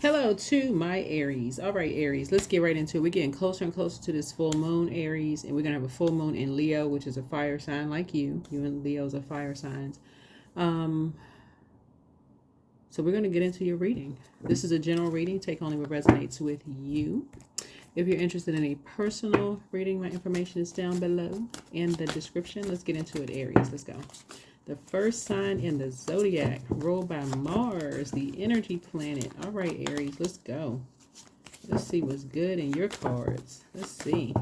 Hello to my Aries. All right, Aries, let's get right into it. We're getting closer and closer to this full moon, Aries, and we're going to have a full moon in Leo, which is a fire sign like you. You and Leo's are fire signs. Um, so we're going to get into your reading. This is a general reading. Take only what resonates with you. If you're interested in a personal reading, my information is down below in the description. Let's get into it, Aries. Let's go. The first sign in the zodiac, ruled by Mars, the energy planet. All right, Aries, let's go. Let's see what's good in your cards. Let's see.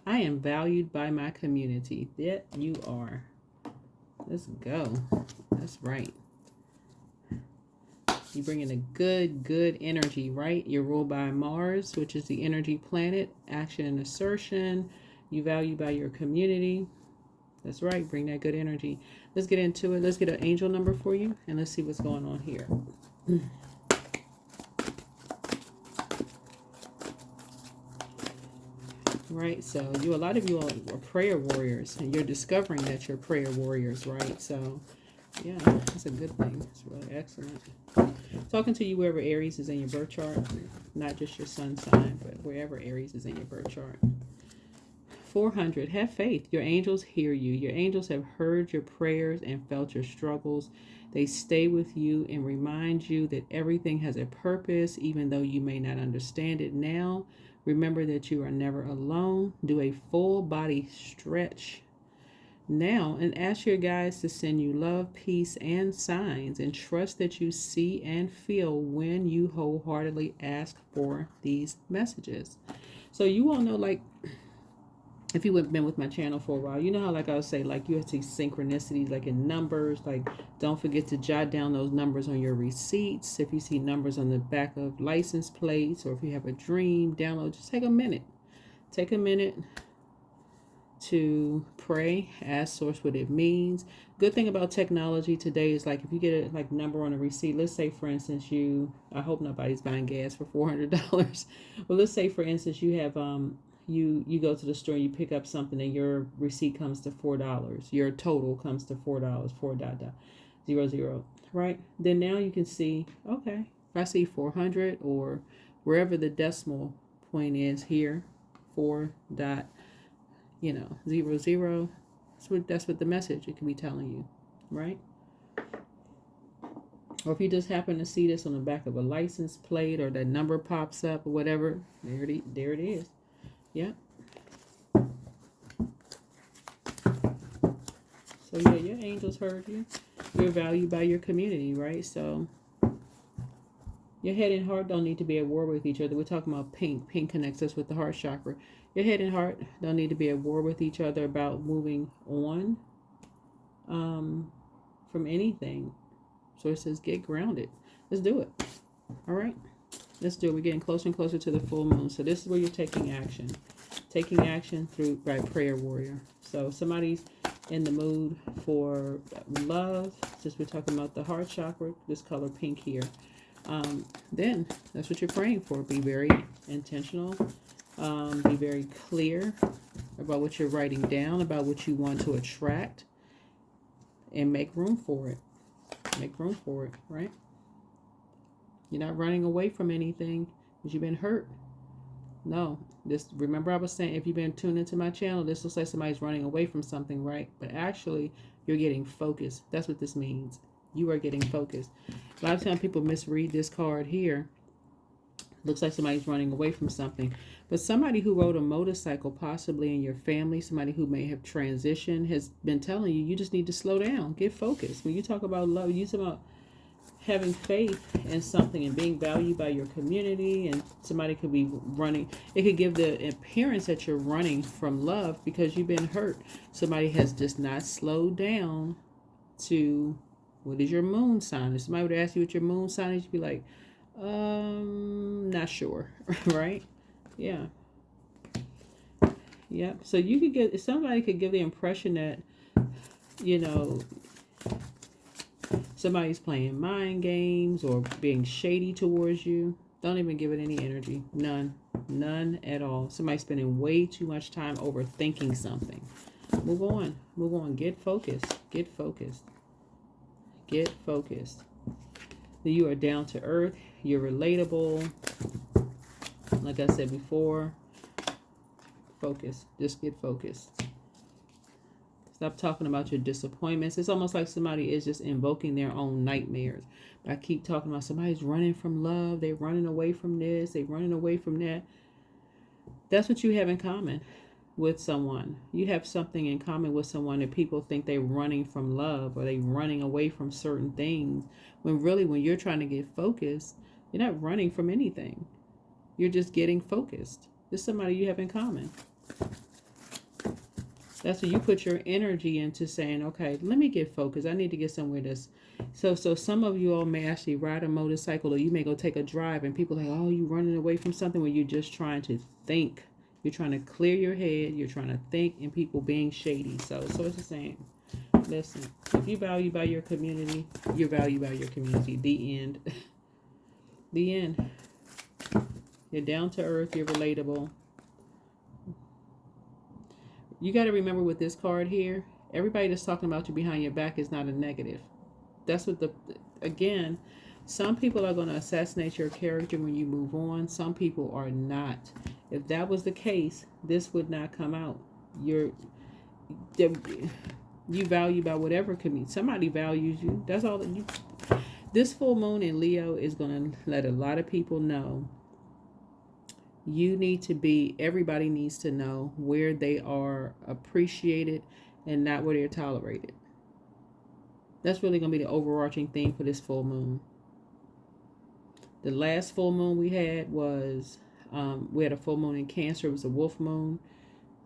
I am valued by my community. That you are. Let's go. That's right. You bring in a good energy, right? You're ruled by Mars, which is the energy planet, action and assertion. You value by your community. That's right. Bring that good energy. Let's get into it. Let's get an angel number for you, and let's see what's going on here. Right. So a lot of you are prayer warriors, and you're discovering that you're prayer warriors, right? So, yeah, that's a good thing. It's really excellent. Talking to you wherever Aries is in your birth chart, not just your sun sign, but wherever Aries is in your birth chart. 400. Have faith. Your angels hear you. Your angels have heard your prayers and felt your struggles. They stay with you and remind you that everything has a purpose, even though you may not understand it now. Remember that you are never alone. Do a full body stretch now and ask your guides to send you love, peace, and signs, and trust that you see and feel when you wholeheartedly ask for these messages. So you all know, like, if you have been with my channel for a while, you know how, like I would say, like, you have to see synchronicities, like in numbers. Like, don't forget to jot down those numbers on your receipts. If you see numbers on the back of license plates, or if you have a dream, download. Just take a minute. Take a minute to pray, ask source what it means. Good thing about technology today is, like, if you get a like number on a receipt, let's say for instance I hope nobody's buying gas for $400, but let's say for instance you have you go to the store and you pick up something and your receipt comes to $4. Your total comes to $4, 4.00, right? Then now you can see, okay, if I see 400 or wherever the decimal point is here, 4.00, 00. That's what the message it can be telling you, right? Or if you just happen to see this on the back of a license plate, or that number pops up or whatever, there it is. Yeah. So yeah, your angels heard you. You're valued by your community, right? So your head and heart don't need to be at war with each other. We're talking about pink. Pink connects us with the heart chakra. Your head and heart don't need to be at war with each other about moving on from anything. So it says get grounded. Let's do it. All right. Let's do it. We're getting closer and closer to the full moon. So this is where you're taking action. Taking action through by prayer warrior. So somebody's in the mood for love. Since we're talking about the heart chakra, this color pink here. Then that's what you're praying for. Be very intentional. Be very clear about what you're writing down, about what you want to attract, and make room for it. Make room for it, right? You're not running away from anything because you've been hurt. No. Remember I was saying, if you've been tuned into my channel, this looks like somebody's running away from something, right? But actually, you're getting focused. That's what this means. You are getting focused. A lot of times people misread this card here. Looks like somebody's running away from something. But somebody who rode a motorcycle, possibly in your family, somebody who may have transitioned, has been telling you, you just need to slow down. Get focused. When you talk about love, you talk about having faith in something and being valued by your community, and somebody could be running. It could give the appearance that you're running from love because you've been hurt. Somebody has just not slowed down to, what is your moon sign? If somebody would ask you what your moon sign is, you'd be like, not sure, right? Yeah. Yep. So you could get, somebody could give the impression that, somebody's playing mind games or being shady towards you. Don't even give it any energy. None at all. Somebody's spending way too much time overthinking something. Move on. Get focused. You are down to earth. You're relatable. Like I said before, focus. Just get focused. Stop talking about your disappointments. It's almost like somebody is just invoking their own nightmares. I keep talking about somebody's running from love. They're running away from this. They're running away from that. That's what you have in common with someone. You have something in common with someone that people think they're running from love or they're running away from certain things. When really, when you're trying to get focused, you're not running from anything. You're just getting focused. This is somebody you have in common. That's what you put your energy into, saying, okay, let me get focused. I need to get somewhere that's... So some of you all may actually ride a motorcycle, or you may go take a drive, and people are like, oh, you running away from something, when you're just trying to think. You're trying to clear your head. You're trying to think, and people being shady. So it's the same. Listen, if you value by your community, you're valued by your community. The end. The end. You're down to earth. You're relatable. You got to remember with this card here, everybody that's talking about you behind your back is not a negative. That's what again, some people are going to assassinate your character when you move on. Some people are not. If that was the case, this would not come out. You value by whatever community. Somebody values you. That's all that you... This full moon in Leo is going to let a lot of people know you need to be, everybody needs to know where they are appreciated and not where they're tolerated. That's really going to be the overarching theme for this full moon. The last full moon we had was, we had a full moon in Cancer. It was a wolf moon.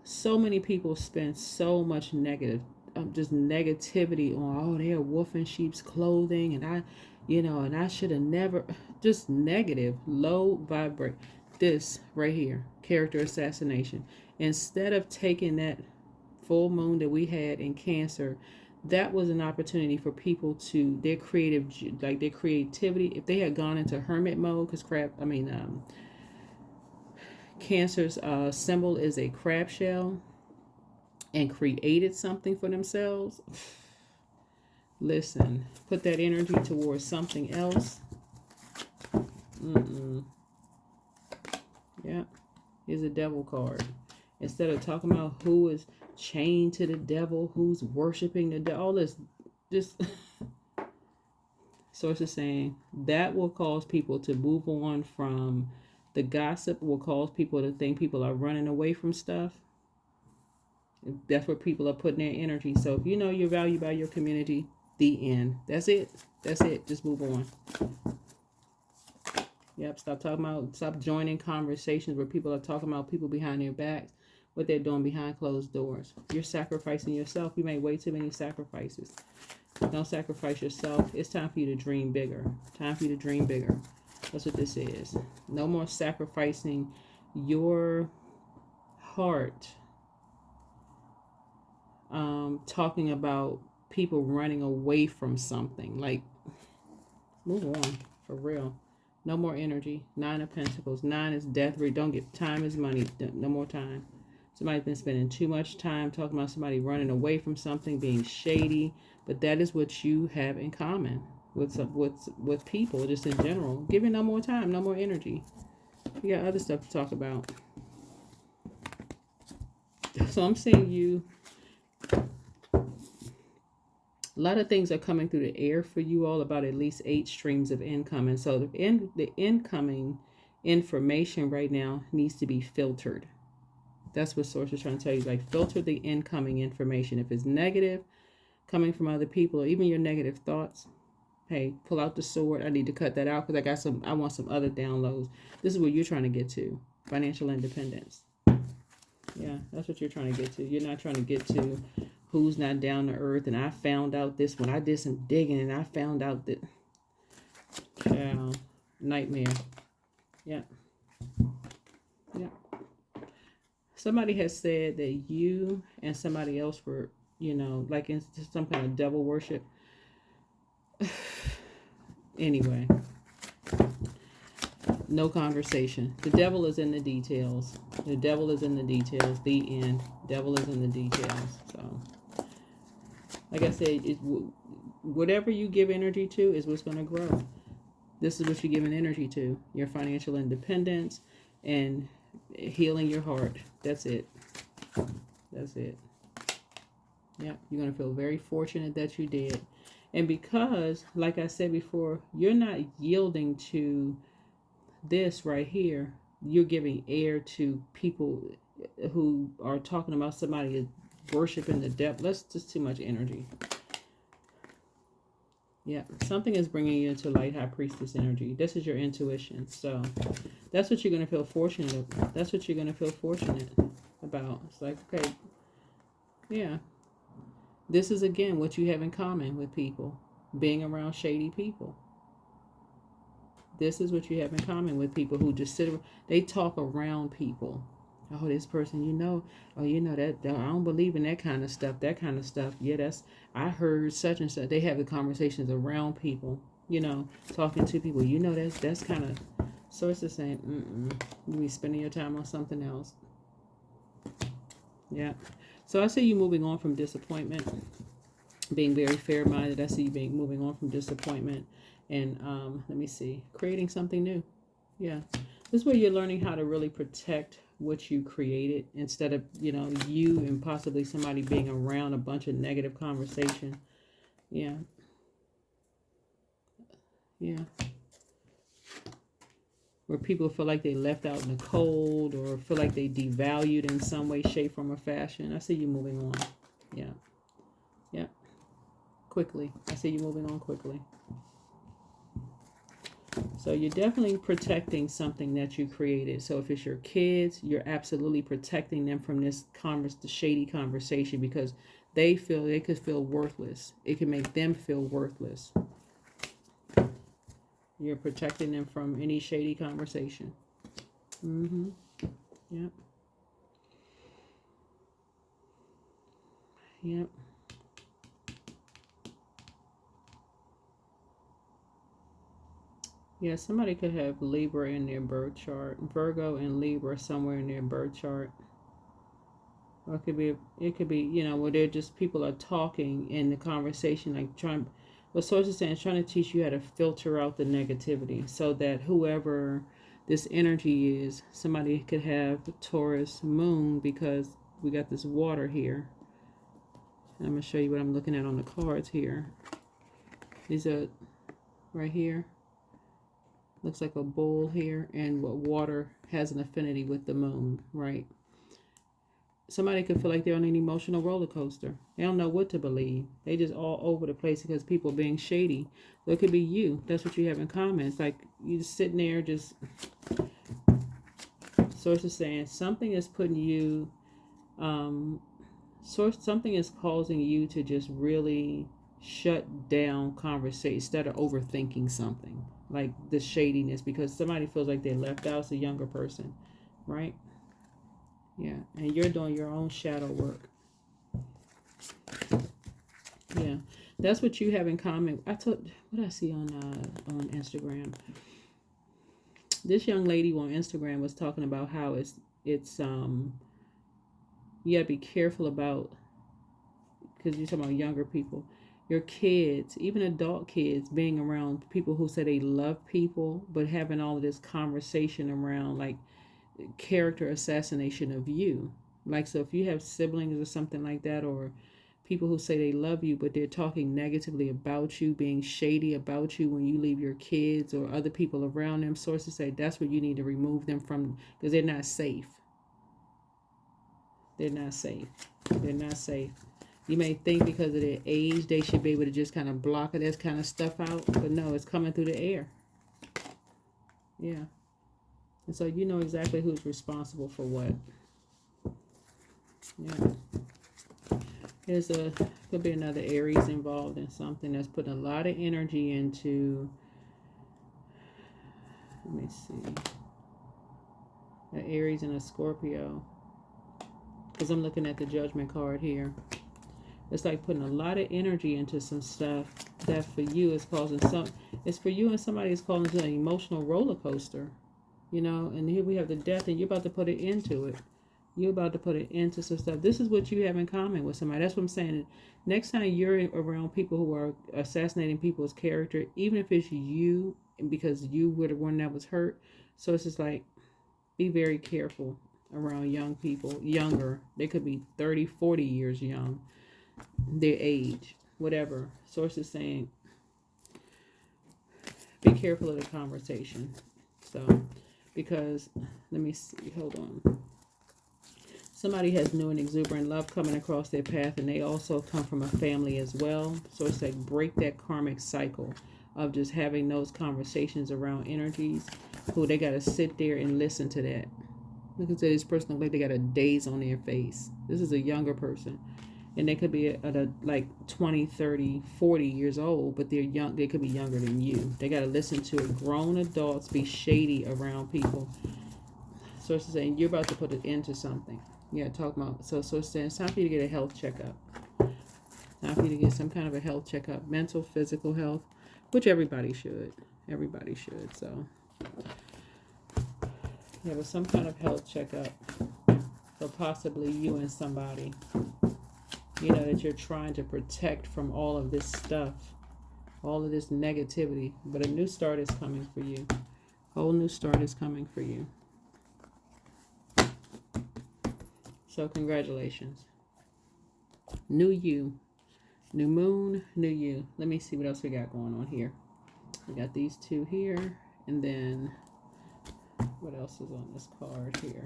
So many people spend so much just negativity on, oh, they're wolf in sheep's clothing, and I should have never, just negative, low vibrate. This right here, character assassination. Instead of taking that full moon that we had in Cancer, that was an opportunity for people to their creativity. If they had gone into hermit mode, because Cancer's symbol is a crab shell, and created something for themselves. Listen, put that energy towards something else. Yeah, here's a devil card. Instead of talking about who is chained to the devil, who's worshiping the devil, all this, just... Source is saying that will cause people to move on from the gossip, will cause people to think people are running away from stuff. That's where people are putting their energy. So if you know you're valued by your community, the end. That's it. Just move on. Yep, stop joining conversations where people are talking about people behind their backs, what they're doing behind closed doors. You're sacrificing yourself. You made way too many sacrifices. Don't sacrifice yourself. It's time for you to dream bigger. That's what this is. No more sacrificing your heart. Talking about people running away from something. Like, move on, for real. No more energy. 9 of Pentacles. 9 is death. Don't get... Time is money. No more time. Somebody's been spending too much time talking about somebody running away from something, being shady. But that is what you have in common with people, just in general. Give it no more time, no more energy. You got other stuff to talk about. So I'm seeing you... A lot of things are coming through the air for you all, about at least 8 streams of income. And so the incoming information right now needs to be filtered. That's what Source is trying to tell you. Like, filter the incoming information. If it's negative, coming from other people, or even your negative thoughts, hey, pull out the sword. I need to cut that out because I want some other downloads. This is what you're trying to get to. Financial independence. Yeah, that's what you're trying to get to. You're not trying to get to who's not down to earth, and I found out this when I did some digging, and I found out that... nightmare. Yeah. Somebody has said that you and somebody else were, like in some kind of devil worship. Anyway. No conversation. The devil is in the details. The end. Devil is in the details. So, like I said, whatever you give energy to is what's going to grow. This is what you're giving energy to. Your financial independence and healing your heart. That's it. That's it. Yeah, you're going to feel very fortunate that you did. And because, like I said before, you're not yielding to this right here, you're giving air to people who are talking about somebody worshiping the devil. That's just too much energy. Yeah, something is bringing you into light high priestess energy. This is your intuition. So that's what you're going to feel fortunate about. That's what you're going to feel fortunate about. It's like, okay, yeah. This is, again, what you have in common with people. Being around shady people. This is what you have in common with people who just sit, they talk around people. Oh, this person, oh, that I don't believe in that kind of stuff. Yeah, I heard such and such. They have the conversations around people, talking to people. That's kind of, sources saying, you be spending your time on something else. Yeah. So I see you moving on from disappointment, being very fair-minded. I see you moving on from disappointment and, let me see, creating something new. Yeah. This is where you're learning how to really protect what you created instead of, you and possibly somebody being around a bunch of negative conversation. Yeah. Yeah. Where people feel like they left out in the cold or feel like they devalued in some way, shape, form, or fashion. I see you moving on. Yeah. Yeah. Quickly. I see you moving on quickly. So you're definitely protecting something that you created. So if it's your kids, you're absolutely protecting them from this the shady conversation, because they could feel worthless. It can make them feel worthless. You're protecting them from any shady conversation. Yep. Yep. Yeah, somebody could have Libra in their birth chart, Virgo and Libra somewhere in their birth chart. Or it could be, where they're just, people are talking in the conversation, like what source is saying is trying to teach you how to filter out the negativity, so that whoever this energy is, somebody could have Taurus moon, because we got this water here. And I'm going to show you what I'm looking at on the cards here. These are right here. Looks like a bowl here, and what water has an affinity with the moon, right? Somebody could feel like they're on an emotional roller coaster. They don't know what to believe. They just all over the place because people being shady. So it could be you. That's what you have in common. It's like you just sitting there, just, source is saying something is putting you, something is causing you to just really shut down conversation instead of overthinking something. Like the shadiness, because somebody feels like they're left out. It's a younger person, right? Yeah, and you're doing your own shadow work. Yeah, that's what you have in common. What I see on Instagram. This young lady on Instagram was talking about how it's you gotta be careful about, because you're talking about younger people. Your kids, even adult kids, being around people who say they love people, but having all of this conversation around like character assassination of you. Like, so if you have siblings or something like that, or people who say they love you, but they're talking negatively about you, being shady about you when you leave your kids or other people around them, sources say that's what you need to remove them from, because they're not safe. They're not safe. They're not safe. You may think because of their age, they should be able to just kind of block this kind of stuff out. But no, it's coming through the air. Yeah. And so you know exactly who's responsible for what. Yeah. Could be another Aries involved in something that's putting a lot of energy into, let me see, an Aries and a Scorpio. Because I'm looking at the Judgment card here. It's like putting a lot of energy into some stuff that for you is causing it's for you and somebody is causing an emotional roller coaster, and here we have the death, and you're about to put it into it. You're about to put it into some stuff. This is what you have in common with somebody. That's what I'm saying. Next time you're around people who are assassinating people's character, even if it's you because you were the one that was hurt. So it's just like, be very careful around young people, younger. They could be 30, 40 years young, their age, whatever. Source is saying, be careful of the conversation. So, because, let me see, hold on. Somebody has new and exuberant love coming across their path, and they also come from a family as well. So it's like, break that karmic cycle of just having those conversations around energies. Who they got to sit there and listen to that. Look at this person, look like they got a daze on their face. This is a younger person. And they could be at a like 20, 30, 40 years old, but they're young. They could be younger than you. They got to listen to it. Grown adults be shady around people. So it's saying you're about to put an end to something. Yeah, talking about. So it's saying it's time for you to get a health checkup. Time for you to get some kind of a health checkup, mental, physical health, which everybody should. Everybody should. So yeah, but some kind of health checkup for possibly you and somebody. You know, that you're trying to protect from all of this stuff, all of this negativity. But a new start is coming for you. A whole new start is coming for you. So congratulations. New you. New moon, new you. Let me see what else we got going on here. We got these two here. And then what else is on this card here?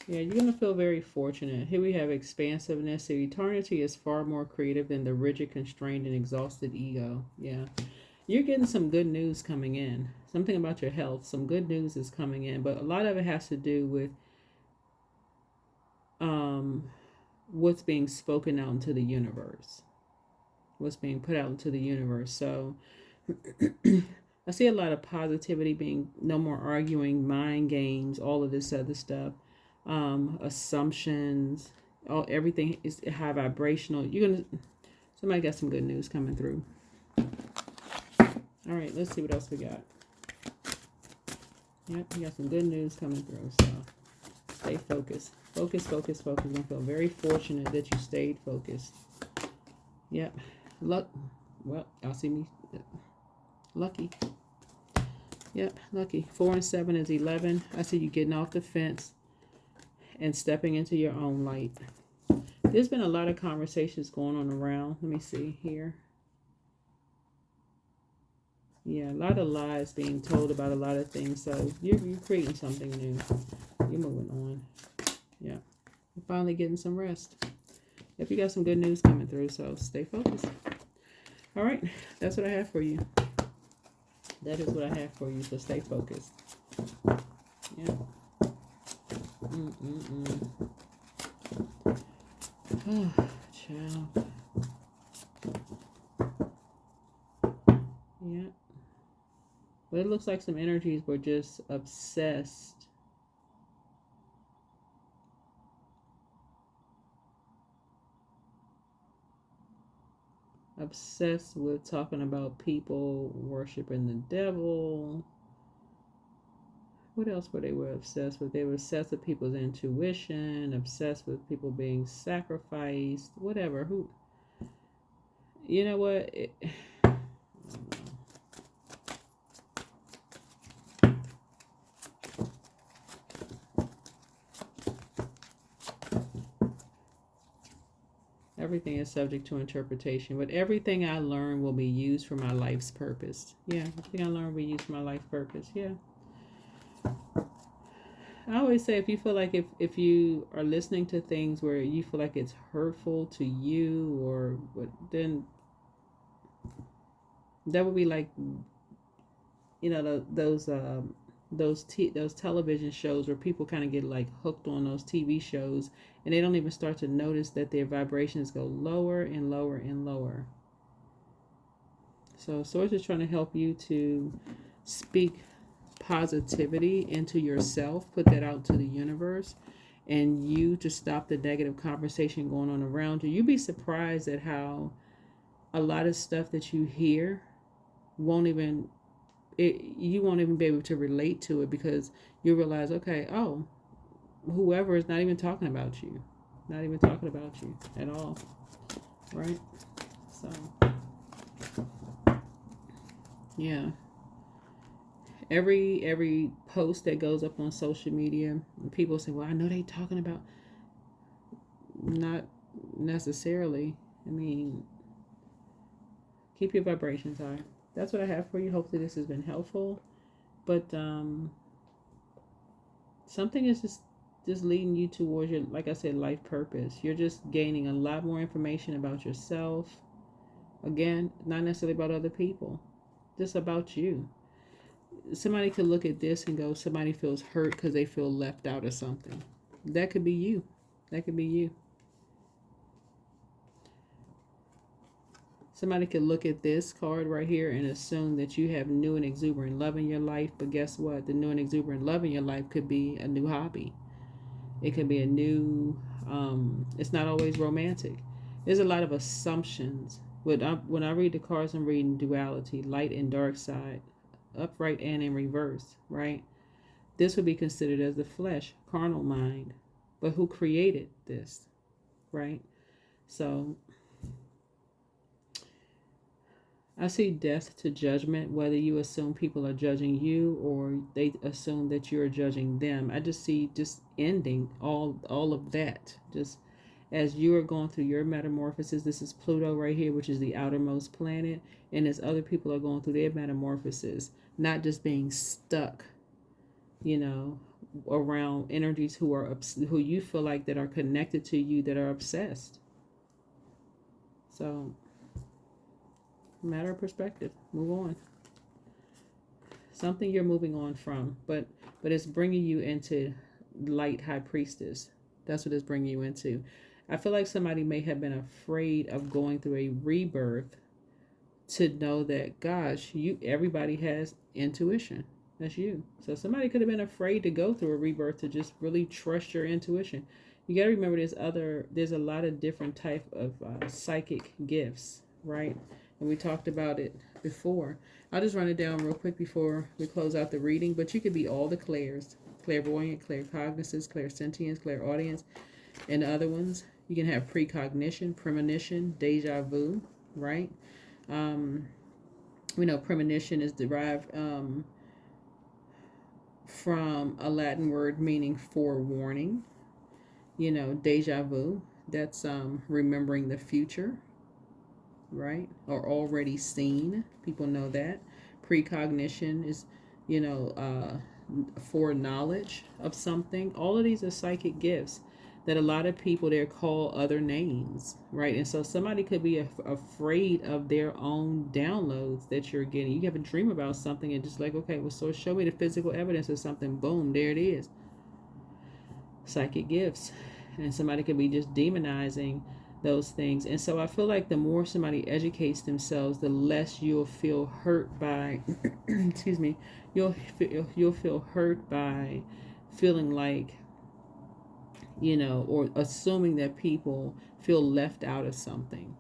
Yeah, you're going to feel very fortunate. Here we have expansiveness. So eternity is far more creative than the rigid, constrained, and exhausted ego. Yeah. You're getting some good news coming in. Something about your health. Some good news is coming in. But a lot of it has to do with what's being spoken out into the universe. What's being put out into the universe. So I see a lot of positivity being, no more arguing, mind games, all of this other stuff. Assumptions, everything is high vibrational. Somebody got some good news coming through. All right, let's see what else we got. Yep, we got some good news coming through. So stay focused. Focus. You're going to feel very fortunate that you stayed focused. Yep. Luck. Well, y'all see me. Lucky. Yep, lucky. 4 and 7 is 11. I see you getting off the fence and stepping into your own light. There's been a lot of conversations going on around. Let me see here. Yeah, a lot of lies being told about a lot of things. So you're creating something new. You're moving on. Yeah. You're finally getting some rest. Yep, you got some good news coming through. So stay focused. All right. That's what I have for you. That is what I have for you. So stay focused. Yeah. Oh, child. Yeah. But it looks like some energies were just obsessed. Obsessed with talking about people worshiping the devil. What else were they obsessed with? They were obsessed with people's intuition, obsessed with people being sacrificed, whatever. Who? You know what? Everything is subject to interpretation, but everything I learn will be used for my life's purpose. Yeah, everything I learn will be used for my life's purpose. Yeah. I always say, if you feel like if you are listening to things where you feel like it's hurtful to you, or then that would be like, you know, those television shows where people kind of get like hooked on those TV shows, and they don't even start to notice that their vibrations go lower and lower and lower. So Source is trying to help you to speak positivity into yourself, put that out to the universe, and you to stop the negative conversation going on around you. You'd be surprised at how a lot of stuff that you hear you won't even be able to relate to it, because you realize, okay, oh, whoever is not even talking about you. Not even talking about you at all. Right? So, yeah. Every post that goes up on social media, people say, well, I know they talking about. Not necessarily. I mean, keep your vibrations high. That's what I have for you. Hopefully this has been helpful. But something is just leading you towards your, like I said, life purpose. You're just gaining a lot more information about yourself. Again, not necessarily about other people, just about you. Somebody could look at this and go, somebody feels hurt because they feel left out or something. That could be you. That could be you. Somebody could look at this card right here and assume that you have new and exuberant love in your life. But guess what? The new and exuberant love in your life could be a new hobby. It could be a new, it's not always romantic. There's a lot of assumptions. When I read the cards, I'm reading duality, light and dark side, upright and in reverse, right? This would be considered as the flesh, carnal mind. But who created this, right? So I see death to judgment, whether you assume people are judging you or they assume that you're judging them. I just see just ending all of that. Just as you are going through your metamorphosis, this is Pluto right here, which is the outermost planet, and as other people are going through their metamorphosis, not just being stuck, around energies who you feel like that are connected to you, that are obsessed. So, matter of perspective. Move on. Something you're moving on from, but it's bringing you into light high priestess. That's what it's bringing you into. I feel like somebody may have been afraid of going through a rebirth to know that, gosh, everybody has intuition. That's you. So somebody could have been afraid to go through a rebirth to just really trust your intuition. You got to remember there's a lot of different type of psychic gifts, right? And we talked about it before. I'll just run it down real quick before we close out the reading. But you could be all the clairs: clairvoyant, claircognizance, clairsentience, clairaudience, and the other ones. You can have precognition, premonition, deja vu, right? We know premonition is derived from a Latin word meaning forewarning. Deja vu, that's remembering the future, right? Or already seen. People know that. Precognition is, foreknowledge of something. All of these are psychic gifts that a lot of people there call other names, right? And so somebody could be afraid of their own downloads that you're getting. You have a dream about something and just like, okay, well, so show me the physical evidence of something. Boom, there it is. Psychic gifts. And somebody could be just demonizing those things. And so I feel like the more somebody educates themselves, the less you'll feel hurt by excuse me, you'll feel hurt by feeling like, or assuming that people feel left out of something,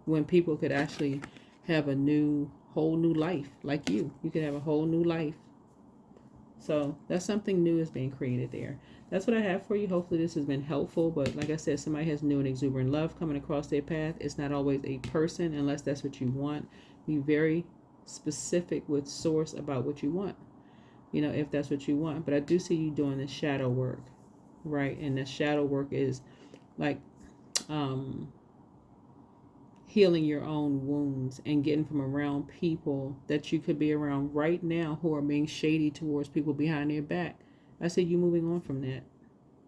when people could actually have a whole new life. Like you could have a whole new life. So that's something new is being created there. That's what I have for you. Hopefully this has been helpful. But like I said, somebody has new and exuberant love coming across their path. It's not always a person unless that's what you want. Be very specific with source about what you want, if that's what you want. But I do see you doing the shadow work, right? And the shadow work is like healing your own wounds and getting from around people that you could be around right now who are being shady towards people behind their back. I said you moving on from that.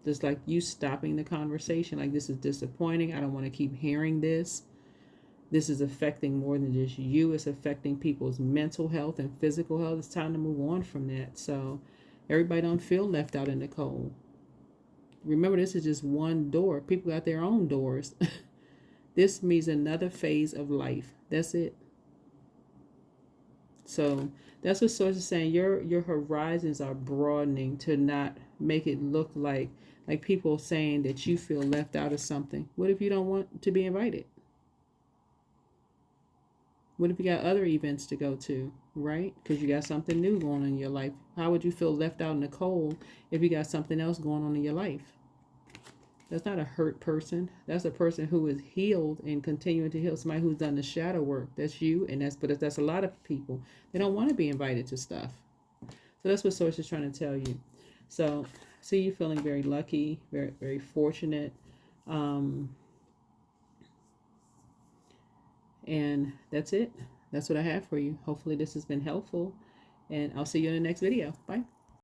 Just like you stopping the conversation. Like, this is disappointing. I don't want to keep hearing this. This is affecting more than just you. It's affecting people's mental health and physical health. It's time to move on from that. So everybody don't feel left out in the cold. Remember, this is just one door. People got their own doors. This means another phase of life. That's it. So that's what Source is saying. Your horizons are broadening to not make it look like people saying that you feel left out of something. What if you don't want to be invited? What if you got other events to go to, right? Because you got something new going on in your life. How would you feel left out in the cold if you got something else going on in your life? That's not a hurt person. That's a person who is healed and continuing to heal. Somebody who's done the shadow work. That's you, and that's a lot of people. They don't want to be invited to stuff. So that's what Source is trying to tell you. So see you feeling very lucky, very, very fortunate. And that's it. That's what I have for you. Hopefully this has been helpful. And I'll see you in the next video. Bye.